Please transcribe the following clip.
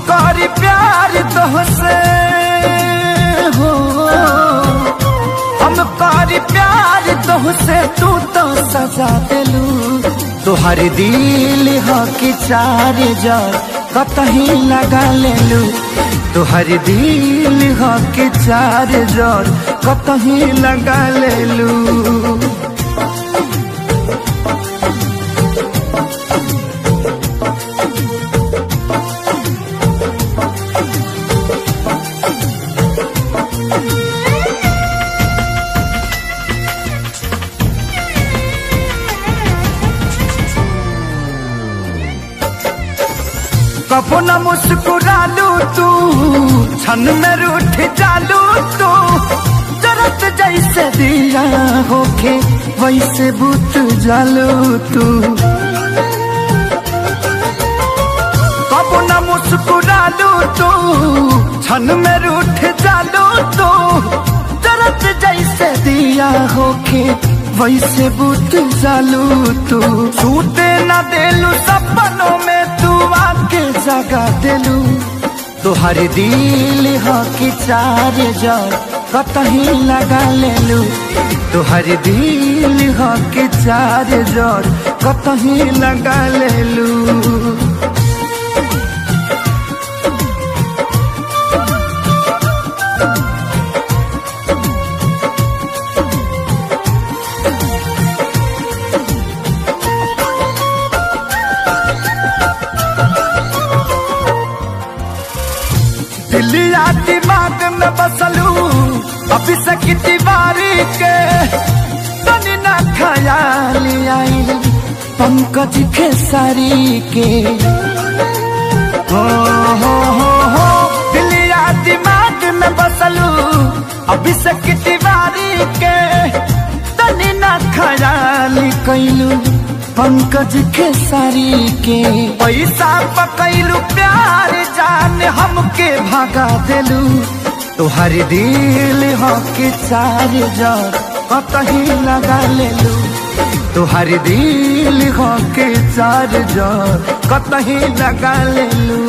करी प्यार तोहसे हो, हम करी प्यार तोहसे तू तो सजा देलू। तोहर दिल हो कि चार जार कतही लगा लेलू। तोहर दिल हो कि चार जार कतही लगा लेलू। कबो न मुस्कुरालू तू, क्षण में रूठ जालू तू। जरत जैसे दिया होके वैसे बुत जालू तू। कबो न मुस्कुरालू तू, क्षण में रूठ जालू तू। जरत जैसे दिया होके वैसे बुत जालू तू। सूते न देलू सपनों में तू आके जगा देलू। तोहर दिल हो कि चार जार कतही लगा लेलू। तोहर दिल हो कि चार जार कतही लगा लेलू। दिलिया दिमाग में बसलू अभी से की दीवारी के। तनी ना ख्याल आई पंकज खेसारी के। हो दिलिया दिमाग में बसलू अभी से की दीवारी के। तनी ना ख्याल कैलू पंकज खेसारी के। पैसा पकैलू प्यार जान हमके भागा देलू। तोहर दिल हो कि चार जार कतही लगा लेलू। तोहर दिल हो कि चार जार कतही लगा लेलू।